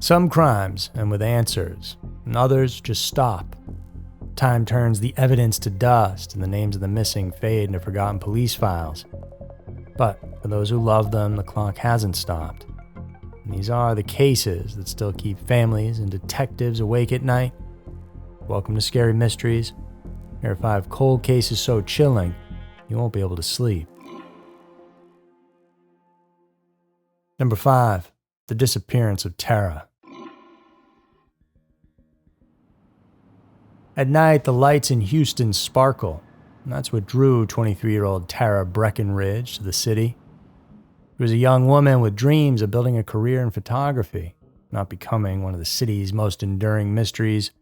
Some crimes end with answers, and others just stop. Time turns the evidence to dust, and the names of the missing fade into forgotten police files. But for those who love them, the clock hasn't stopped. And these are the cases that still keep families and detectives awake at night. Welcome to Scary Mysteries. Here are 5 cold cases so chilling, you won't be able to sleep. Number 5. The disappearance of Tara. At night, the lights in Houston sparkle, and that's what drew 23-year-old Tara Breckenridge to the city. She was a young woman with dreams of building a career in photography, not becoming one of the city's most enduring mysteries,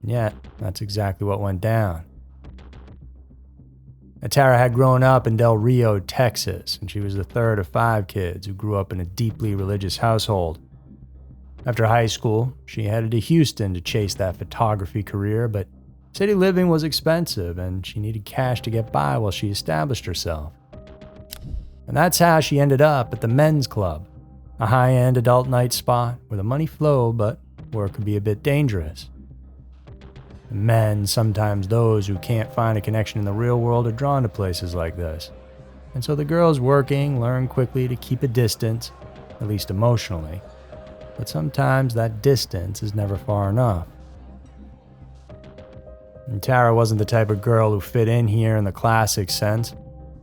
and yet that's exactly what went down. Tara had grown up in Del Rio, Texas, and she was the third of 5 kids who grew up in a deeply religious household. After high school, she headed to Houston to chase that photography career, but city living was expensive and she needed cash to get by while she established herself. And that's how she ended up at the Men's Club, a high-end adult night spot where the money flowed but where it could be a bit dangerous. Men, sometimes those who can't find a connection in the real world, are drawn to places like this. And so the girls working learn quickly to keep a distance, at least emotionally. But sometimes that distance is never far enough. And Tara wasn't the type of girl who fit in here in the classic sense.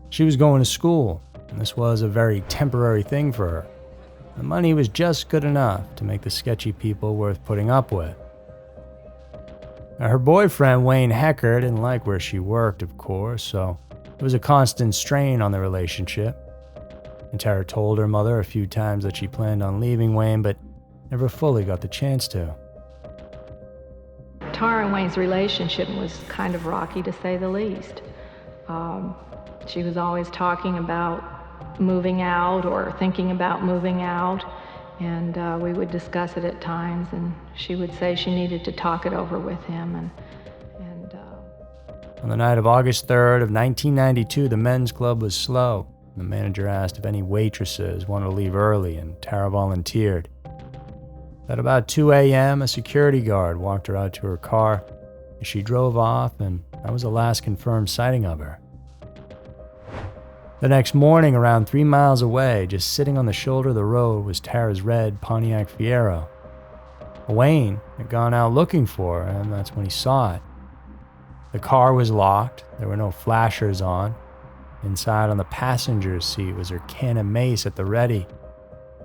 She was going to school, and this was a very temporary thing for her. The money was just good enough to make the sketchy people worth putting up with. Now, her boyfriend, Wayne Hecker, didn't like where she worked, of course, so it was a constant strain on the relationship. And Tara told her mother a few times that she planned on leaving Wayne, but never fully got the chance to. Tara and Wayne's relationship was kind of rocky, to say the least. She was always talking about moving out or thinking about moving out, and we would discuss it at times, and she would say she needed to talk it over with him. On the night of August 3rd of 1992, the men's club was slow. The manager asked if any waitresses wanted to leave early, and Tara volunteered. At about 2 a.m., a security guard walked her out to her car. She drove off, and that was the last confirmed sighting of her. The next morning, around 3 miles away, just sitting on the shoulder of the road, was Tara's red Pontiac Fiero. Wayne had gone out looking for her, and that's when he saw it. The car was locked. There were no flashers on. Inside on the passenger's seat was her can of mace at the ready.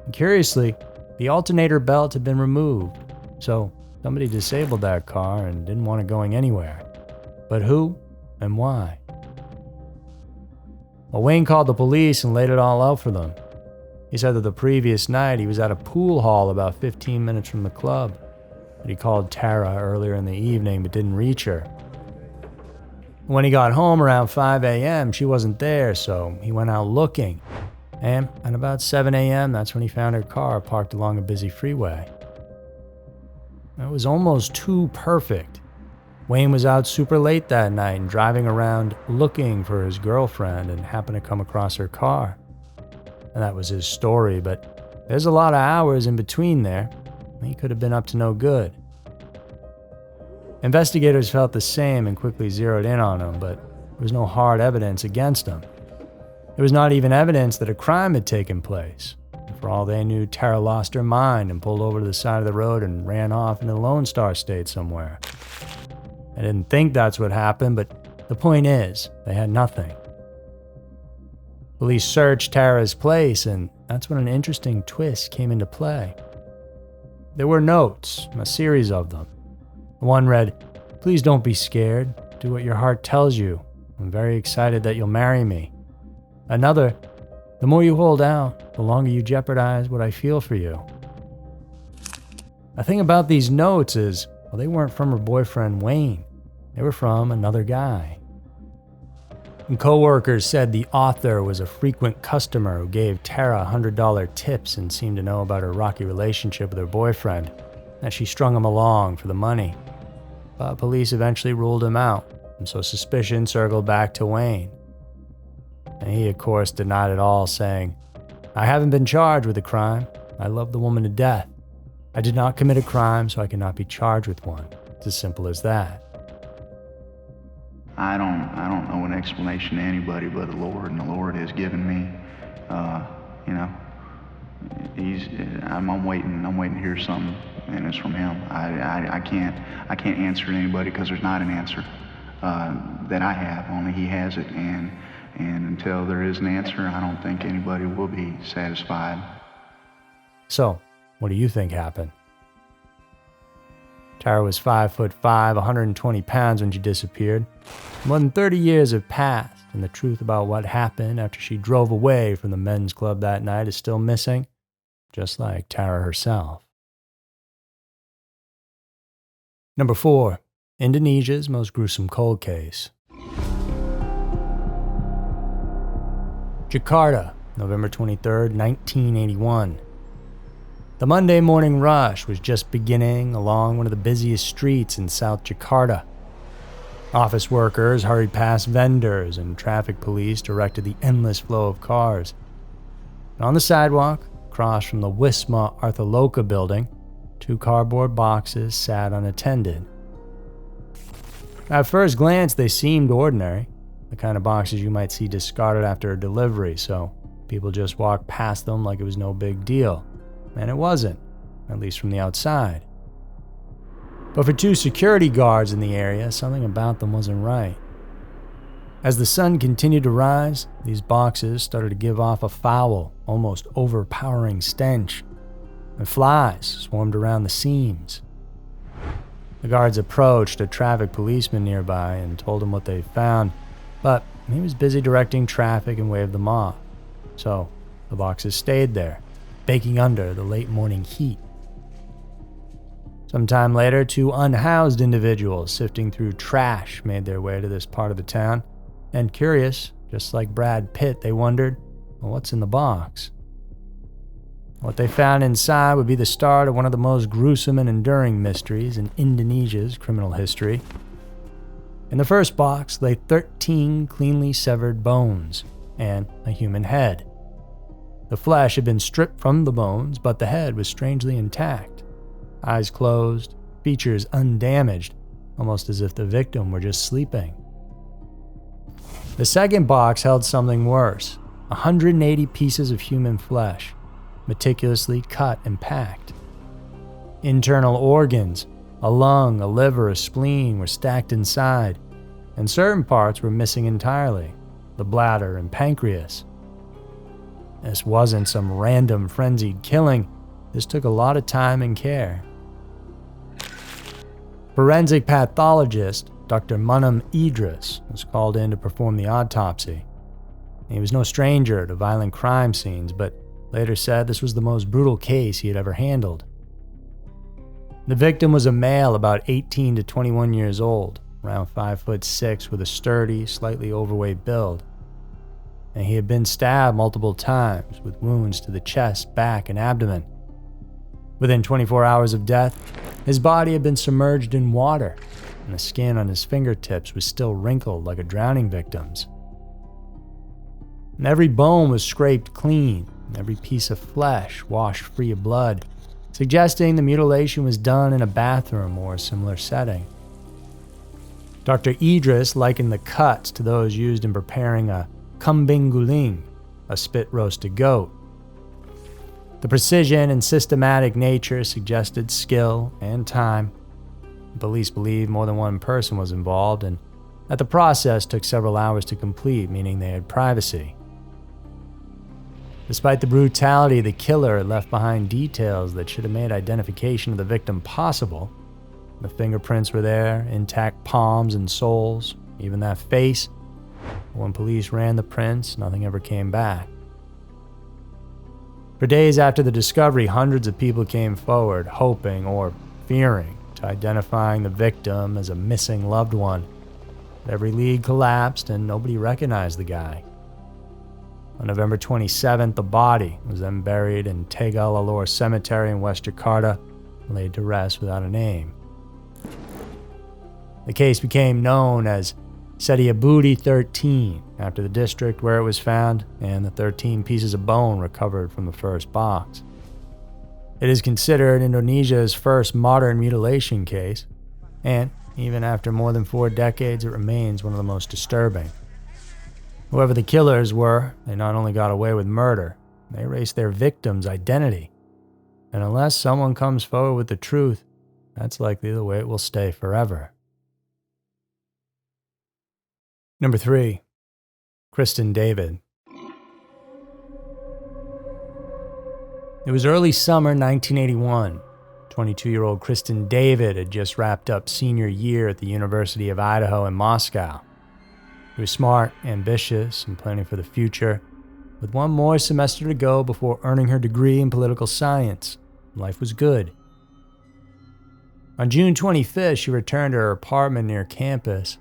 And curiously, the alternator belt had been removed, so somebody disabled that car and didn't want it going anywhere. But who and why? Well, Wayne called the police and laid it all out for them. He said that the previous night he was at a pool hall about 15 minutes from the club. That he called Tara earlier in the evening but didn't reach her. When he got home around 5 a.m., she wasn't there, so he went out looking. And at about 7 a.m., that's when he found her car parked along a busy freeway. It was almost too perfect. Wayne was out super late that night and driving around looking for his girlfriend and happened to come across her car. And that was his story, but there's a lot of hours in between there. He could have been up to no good. Investigators felt the same and quickly zeroed in on him, but there was no hard evidence against him. There was not even evidence that a crime had taken place. For all they knew, Tara lost her mind and pulled over to the side of the road and ran off into the Lone Star State somewhere. I didn't think that's what happened, but the point is, they had nothing. Police searched Tara's place, and that's when an interesting twist came into play. There were notes, a series of them. One read, "Please don't be scared. Do what your heart tells you. I'm very excited that you'll marry me." Another, "The more you hold out, the longer you jeopardize what I feel for you." The thing about these notes is, well, they weren't from her boyfriend Wayne. They were from another guy. And co-workers said the author was a frequent customer who gave Tara $100 tips and seemed to know about her rocky relationship with her boyfriend, that she strung him along for the money. But police eventually ruled him out, and so suspicion circled back to Wayne. And he, of course, denied it all, saying, "I haven't been charged with the crime. I love the woman to death." I did not commit a crime, so I cannot be charged with one. It's as simple as that. I don't know an explanation to anybody but the Lord, and the Lord has given me, I'm waiting to hear something, and it's from Him. I can't answer to anybody because there's not an answer that I have. Only He has it, and until there is an answer, I don't think anybody will be satisfied. So, what do you think happened? Tara was 5'5", 120 pounds when she disappeared. More than 30 years have passed, and the truth about what happened after she drove away from the men's club that night is still missing, just like Tara herself. Number 4, Indonesia's most gruesome cold case. Jakarta, November 23, 1981. The Monday morning rush was just beginning along one of the busiest streets in South Jakarta. Office workers hurried past vendors, and traffic police directed the endless flow of cars. And on the sidewalk, across from the Wisma Arthaloka building, 2 cardboard boxes sat unattended. At first glance, they seemed ordinary, the kind of boxes you might see discarded after a delivery, so people just walked past them like it was no big deal. And it wasn't, at least from the outside. But for 2 security guards in the area, something about them wasn't right. As the sun continued to rise, these boxes started to give off a foul, almost overpowering stench, and flies swarmed around the seams. The guards approached a traffic policeman nearby and told him what they found, but he was busy directing traffic and waved them off. So the boxes stayed there, baking under the late morning heat. Sometime later, 2 unhoused individuals sifting through trash made their way to this part of the town, and curious, just like Brad Pitt, they wondered, well, what's in the box? What they found inside would be the start of one of the most gruesome and enduring mysteries in Indonesia's criminal history. In the first box lay 13 cleanly severed bones and a human head. The flesh had been stripped from the bones, but the head was strangely intact. Eyes closed, features undamaged, almost as if the victim were just sleeping. The second box held something worse, 180 pieces of human flesh, meticulously cut and packed. Internal organs, a lung, a liver, a spleen were stacked inside, and certain parts were missing entirely, the bladder and pancreas. This wasn't some random frenzied killing. This took a lot of time and care. Forensic pathologist Dr. Munam Idris was called in to perform the autopsy. He was no stranger to violent crime scenes, but later said this was the most brutal case he had ever handled. The victim was a male about 18 to 21 years old, around 5'6", with a sturdy, slightly overweight build. And he had been stabbed multiple times with wounds to the chest, back, and abdomen. Within 24 hours of death, his body had been submerged in water, and the skin on his fingertips was still wrinkled like a drowning victim's. And every bone was scraped clean, and every piece of flesh washed free of blood, suggesting the mutilation was done in a bathroom or a similar setting. Dr. Idris likened the cuts to those used in preparing a kambing guling, a spit-roasted goat. The precision and systematic nature suggested skill and time. Police believe more than one person was involved, and that the process took several hours to complete, meaning they had privacy. Despite the brutality, the killer left behind details that should have made identification of the victim possible. The fingerprints were there, intact palms and soles, even that face. When police ran the prints, nothing ever came back. For days after the discovery, hundreds of people came forward, hoping or fearing to identifying the victim as a missing loved one. But every lead collapsed and nobody recognized the guy. On November 27th, the body was then buried in Tegal Alor Cemetery in West Jakarta, laid to rest without a name. The case became known as Setiabudi 13, after the district where it was found and the 13 pieces of bone recovered from the first box. It is considered Indonesia's first modern mutilation case, and even after more than 4 decades, it remains one of the most disturbing. Whoever the killers were, they not only got away with murder, they erased their victim's identity. And unless someone comes forward with the truth, that's likely the way it will stay forever. Number 3. Kristin David. It was early summer 1981. 22-year-old Kristin David had just wrapped up senior year at the University of Idaho in Moscow. She was smart, ambitious, and planning for the future, with one more semester to go before earning her degree in political science. Life was good. On June 25th, she returned to her apartment near campus.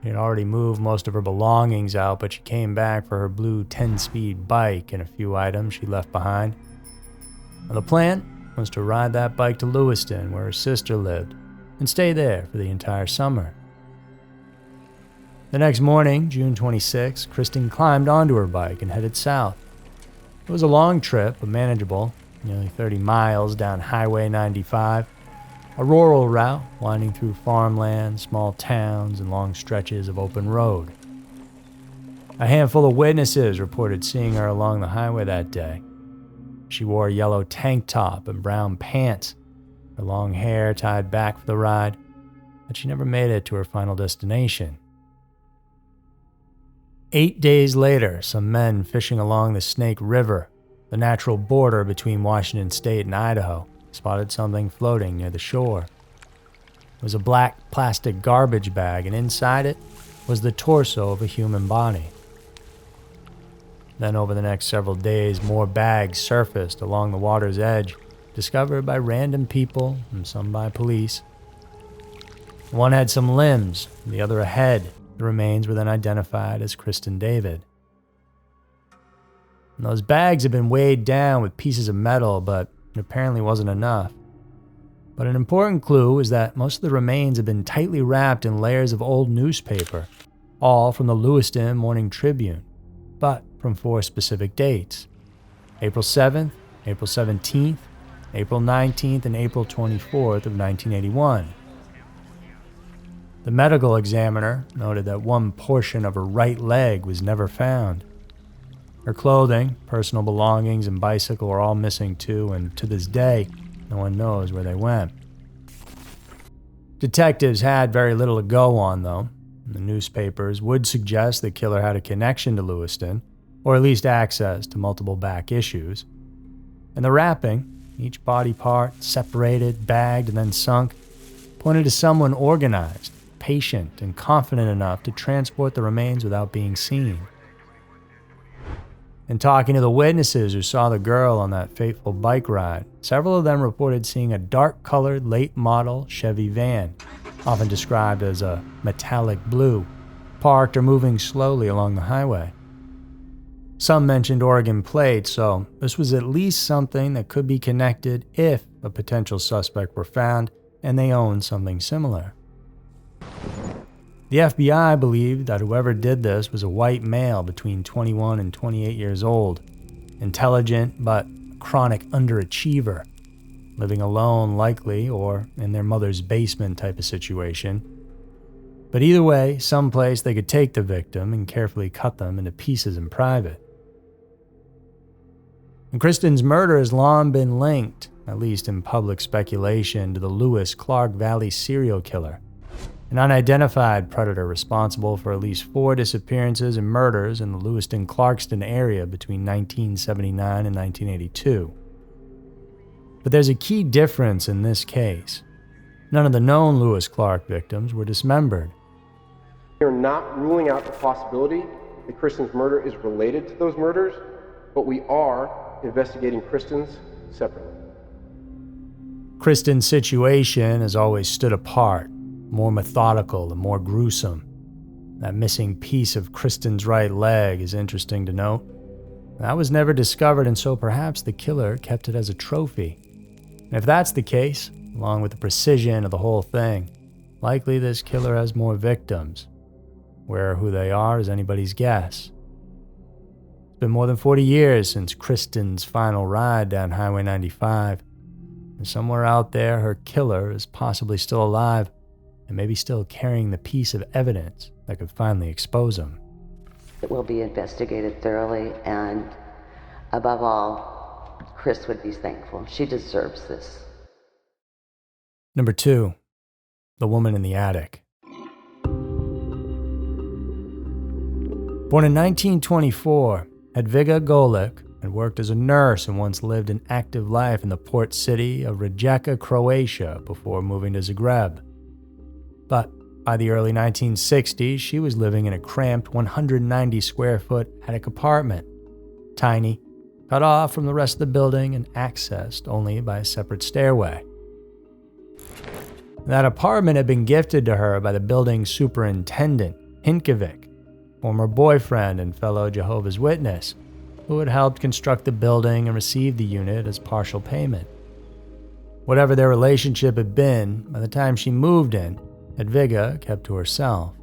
She had already moved most of her belongings out, but she came back for her blue 10-speed bike and a few items she left behind. Now, the plan was to ride that bike to Lewiston, where her sister lived, and stay there for the entire summer. The next morning, June 26, Kristin climbed onto her bike and headed south. It was a long trip, but manageable, nearly 30 miles down Highway 95, a rural route winding through farmland, small towns, and long stretches of open road. A handful of witnesses reported seeing her along the highway that day. She wore a yellow tank top and brown pants, her long hair tied back for the ride, but she never made it to her final destination. 8 days later, some men fishing along the Snake River, the natural border between Washington State and Idaho, spotted something floating near the shore. It was a black plastic garbage bag, and inside it was the torso of a human body. Then over the next several days, more bags surfaced along the water's edge, discovered by random people and some by police. One had some limbs, the other a head. The remains were then identified as Kristin David. And those bags had been weighed down with pieces of metal, but it apparently wasn't enough. But an important clue is that most of the remains had been tightly wrapped in layers of old newspaper, all from the Lewiston Morning Tribune, but from 4 specific dates: April 7th, April 17th, April 19th, and April 24th of 1981. The medical examiner noted that one portion of her right leg was never found. Her clothing, personal belongings, and bicycle are all missing too, and to this day, no one knows where they went. Detectives had very little to go on, though. The newspapers would suggest the killer had a connection to Lewiston, or at least access to multiple back issues. And the wrapping, each body part separated, bagged, and then sunk, pointed to someone organized, patient, and confident enough to transport the remains without being seen. In talking to the witnesses who saw the girl on that fateful bike ride, several of them reported seeing a dark-colored late-model Chevy van, often described as a metallic blue, parked or moving slowly along the highway. Some mentioned Oregon plates, so this was at least something that could be connected if a potential suspect were found and they owned something similar. The FBI believed that whoever did this was a white male between 21 and 28 years old, intelligent but a chronic underachiever, living alone likely or in their mother's basement type of situation. But either way, someplace they could take the victim and carefully cut them into pieces in private. And Kristin's murder has long been linked, at least in public speculation, to the Lewis-Clark Valley serial killer, an unidentified predator responsible for at least 4 disappearances and murders in the Lewiston-Clarkston area between 1979 and 1982. But there's a key difference in this case. None of the known Lewis-Clark victims were dismembered. We are not ruling out the possibility that Kristin's murder is related to those murders, but we are investigating Kristin's separately. Kristin's situation has always stood apart, more methodical and more gruesome. That missing piece of Kristin's right leg is interesting to note. That was never discovered, and so perhaps the killer kept it as a trophy. And if that's the case, along with the precision of the whole thing, likely this killer has more victims. Where or who they are is anybody's guess. It's been more than 40 years since Kristin's final ride down Highway 95. And somewhere out there, her killer is possibly still alive and maybe still carrying the piece of evidence that could finally expose him. It will be investigated thoroughly, and above all, Chris would be thankful. She deserves this. Number 2, the woman in the attic. Born in 1924, Hedviga Golik had worked as a nurse and once lived an active life in the port city of Rijeka, Croatia, before moving to Zagreb. But by the early 1960s, she was living in a cramped 190-square-foot attic apartment, tiny, cut off from the rest of the building and accessed only by a separate stairway. That apartment had been gifted to her by the building's superintendent, Hinkevic, former boyfriend and fellow Jehovah's Witness, who had helped construct the building and received the unit as partial payment. Whatever their relationship had been, by the time she moved in, Hedviga kept to herself.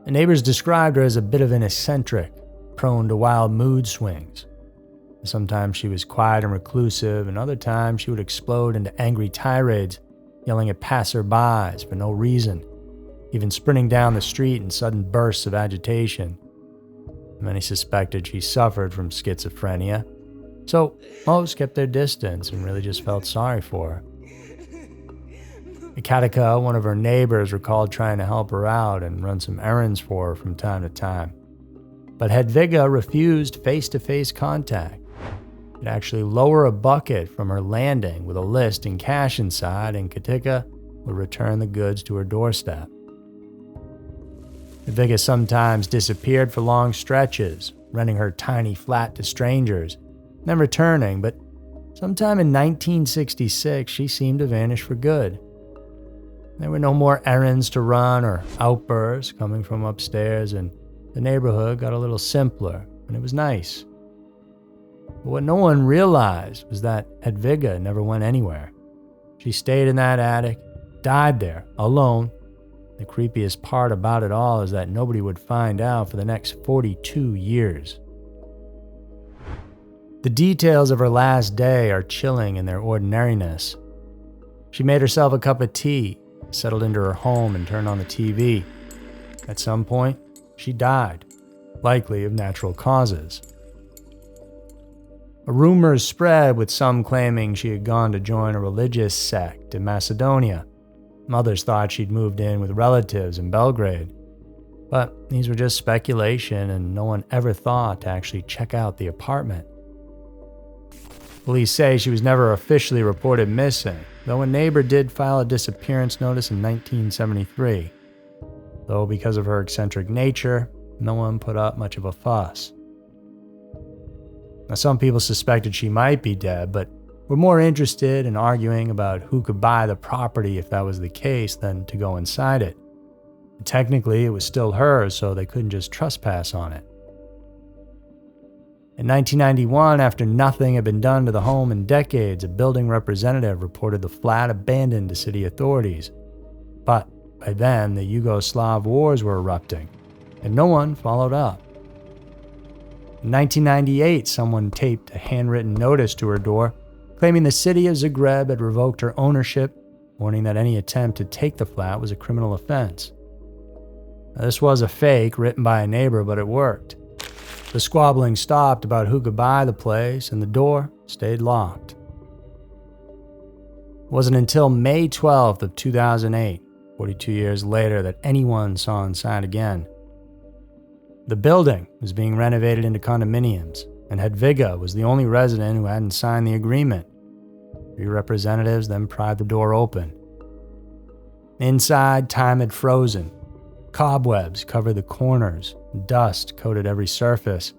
The neighbors described her as a bit of an eccentric, prone to wild mood swings. Sometimes she was quiet and reclusive, and other times she would explode into angry tirades, yelling at passerbys for no reason, even sprinting down the street in sudden bursts of agitation. Many suspected she suffered from schizophrenia, so most kept their distance and really just felt sorry for her. Katika, one of her neighbors, recalled trying to help her out and run some errands for her from time to time. But Hedviga refused face-to-face contact. She'd actually lower a bucket from her landing with a list and cash inside, and Katika would return the goods to her doorstep. Hedviga sometimes disappeared for long stretches, renting her tiny flat to strangers, then returning, but sometime in 1966 she seemed to vanish for good. There were no more errands to run or outbursts coming from upstairs, and the neighborhood got a little simpler, and it was nice. But what no one realized was that Hedviga never went anywhere. She stayed in that attic, died there, alone. The creepiest part about it all is that nobody would find out for the next 42 years. The details of her last day are chilling in their ordinariness. She made herself a cup of tea, settled into her home, and turned on the TV. At some point, she died, likely of natural causes. A rumor spread, with some claiming she had gone to join a religious sect in Macedonia. Others thought she'd moved in with relatives in Belgrade. But these were just speculation, and no one ever thought to actually check out the apartment. Police say she was never officially reported missing, though a neighbor did file a disappearance notice in 1973. Though because of her eccentric nature, no one put up much of a fuss. Now, some people suspected she might be dead, but were more interested in arguing about who could buy the property if that was the case than to go inside it. Technically, it was still hers, so they couldn't just trespass on it. In 1991, after nothing had been done to the home in decades, a building representative reported the flat abandoned to city authorities. But by then, the Yugoslav wars were erupting, and no one followed up. In 1998, someone taped a handwritten notice to her door, claiming the city of Zagreb had revoked her ownership, warning that any attempt to take the flat was a criminal offense. Now, this was a fake written by a neighbor, but it worked. The squabbling stopped about who could buy the place, and the door stayed locked. It wasn't until May 12th of 2008, 42 years later, that anyone saw inside again. The building was being renovated into condominiums, and Hedviga was the only resident who hadn't signed the agreement. 3 representatives then pried the door open. Inside, time had frozen. Cobwebs covered the corners, dust coated every surface,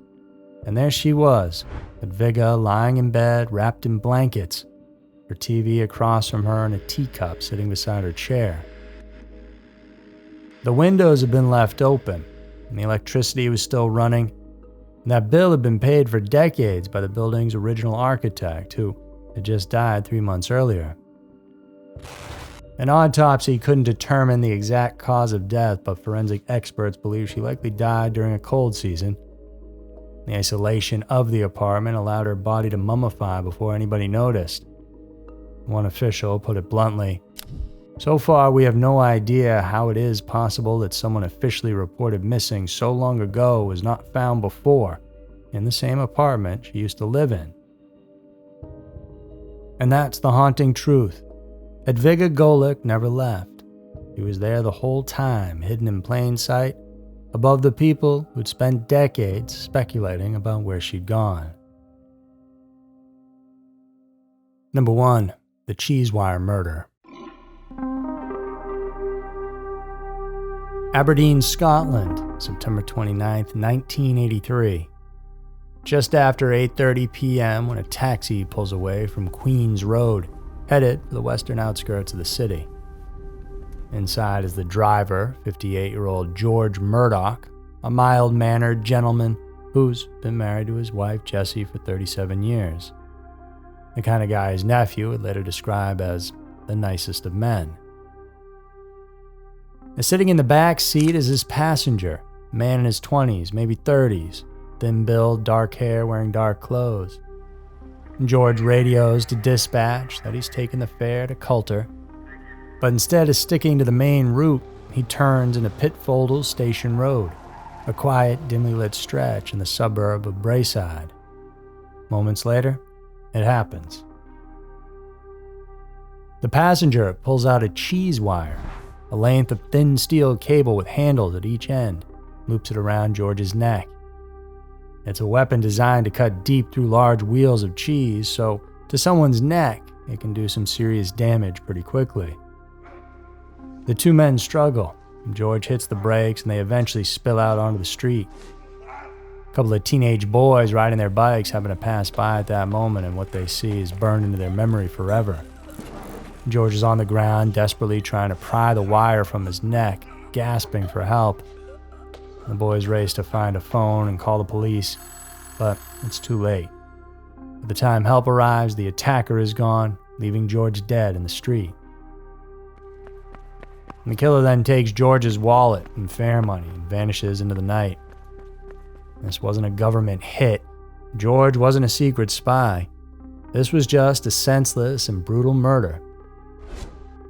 and there she was, Hedviga lying in bed, wrapped in blankets, her TV across from her and a teacup sitting beside her chair. The windows had been left open, and the electricity was still running, and that bill had been paid for decades by the building's original architect, who had just died 3 months earlier. An autopsy couldn't determine the exact cause of death, but forensic experts believe she likely died during a cold season. The isolation of the apartment allowed her body to mummify before anybody noticed. One official put it bluntly, "So far, we have no idea how it is possible that someone officially reported missing so long ago was not found before in the same apartment she used to live in." And that's the haunting truth. Edviga Golik never left. He was there the whole time, hidden in plain sight, above the people who'd spent decades speculating about where she'd gone. Number 1. The cheesewire murder. Aberdeen, Scotland, September 29, 1983. Just after 8:30 p.m. when a taxi pulls away from Queen's Road, headed for the western outskirts of the city. Inside is the driver, 58-year-old George Murdoch, a mild-mannered gentleman who's been married to his wife Jessie for 37 years. The kind of guy his nephew would later describe as the nicest of men. Now, sitting in the back seat is his passenger, a man in his 20s, maybe 30s, thin-build, dark hair, wearing dark clothes. George radios to dispatch that he's taken the fare to Coulter, but instead of sticking to the main route, he turns into Pitfoldle Station Road, a quiet, dimly lit stretch in the suburb of Braeside. Moments later, it happens. The passenger pulls out a cheesewire, a length of thin steel cable with handles at each end, loops it around George's neck. It's a weapon designed to cut deep through large wheels of cheese, so to someone's neck, it can do some serious damage pretty quickly. The two men struggle. George hits the brakes and they eventually spill out onto the street. A couple of teenage boys riding their bikes happen to pass by at that moment, and what they see is burned into their memory forever. George is on the ground, desperately trying to pry the wire from his neck, gasping for help. The boys race to find a phone and call the police, but it's too late. By the time help arrives, the attacker is gone, leaving George dead in the street. And the killer then takes George's wallet and fare money and vanishes into the night. This wasn't a government hit. George wasn't a secret spy. This was just a senseless and brutal murder.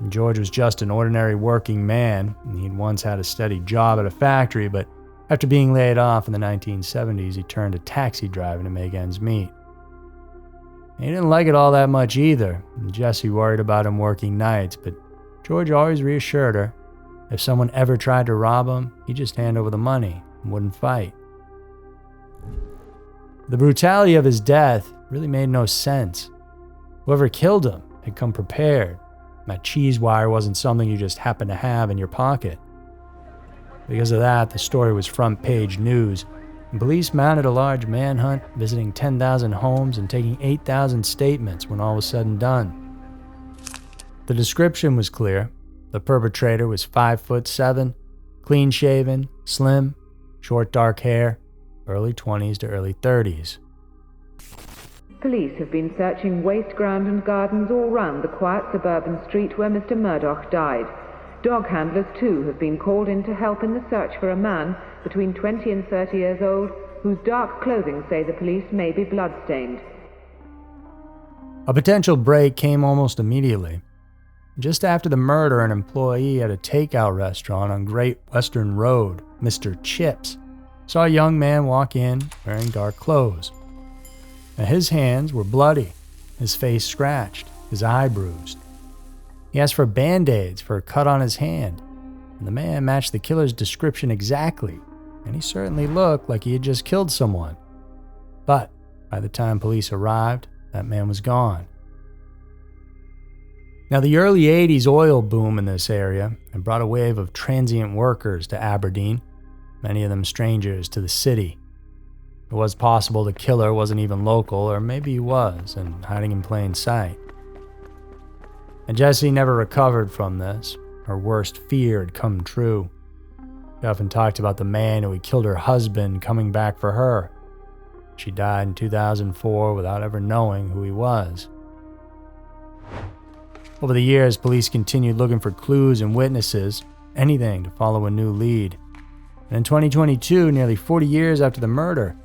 And George was just an ordinary working man, and he'd once had a steady job at a factory, but after being laid off in the 1970s, he turned to taxi driving to make ends meet. He didn't like it all that much either, and Jessie worried about him working nights, but George always reassured her. If someone ever tried to rob him, he'd just hand over the money and wouldn't fight. The brutality of his death really made no sense. Whoever killed him had come prepared. That cheesewire wasn't something you just happened to have in your pocket. Because of that, the story was front-page news, and police mounted a large manhunt, visiting 10,000 homes and taking 8,000 statements when all was said and done. The description was clear. The perpetrator was 5'7", clean-shaven, slim, short dark hair, early 20s to early 30s. Police have been searching waste ground and gardens all round the quiet suburban street where Mr. Murdoch died. Dog handlers, too, have been called in to help in the search for a man between 20 and 30 years old whose dark clothing, say the police, may be blood-stained. A potential break came almost immediately. Just after the murder, an employee at a takeout restaurant on Great Western Road, Mr. Chips, saw a young man walk in wearing dark clothes. Now, his hands were bloody, his face scratched, his eye bruised. He asked for Band-Aids for a cut on his hand, and the man matched the killer's description exactly, and he certainly looked like he had just killed someone. But by the time police arrived, that man was gone. Now, the early 80s oil boom in this area had brought a wave of transient workers to Aberdeen, many of them strangers to the city. It was possible the killer wasn't even local, or maybe he was, and hiding in plain sight. And Jessie never recovered from this. Her worst fear had come true. She often talked about the man who had killed her husband coming back for her. She died in 2004 without ever knowing who he was. Over the years, police continued looking for clues and witnesses, anything to follow a new lead. And in 2022, nearly 40 years after the murder,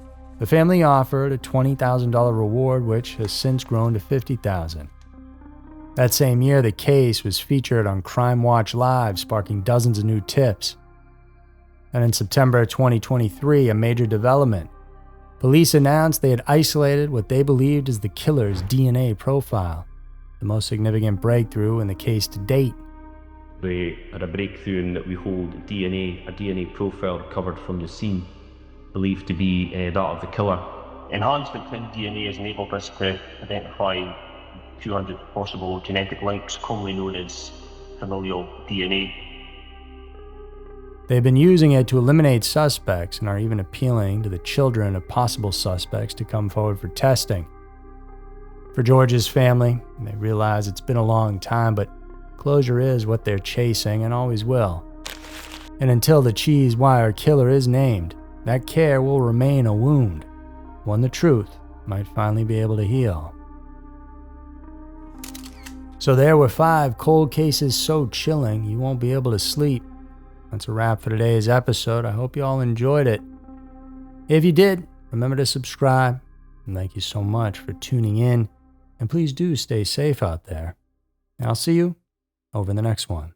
The family offered a $20,000 reward, which has since grown to $50,000. That same year, the case was featured on Crime Watch Live, sparking dozens of new tips. And in September 2023, a major development. Police announced they had isolated what they believed is the killer's DNA profile, the most significant breakthrough in the case to date. We had a breakthrough in that we hold a DNA profile recovered from the scene, believed to be that of the killer. Enhancement in DNA has enabled us to identify 200 possible genetic links, commonly known as familial DNA. They've been using it to eliminate suspects and are even appealing to the children of possible suspects to come forward for testing. For George's family, they realize it's been a long time, but closure is what they're chasing and always will. And until the cheesewire killer is named, that care will remain a wound, one the truth might finally be able to heal. So there were 5 cold cases so chilling you won't be able to sleep. That's a wrap for today's episode. I hope you all enjoyed it. If you did, remember to subscribe. And thank you so much for tuning in. And please do stay safe out there. And I'll see you over in the next one.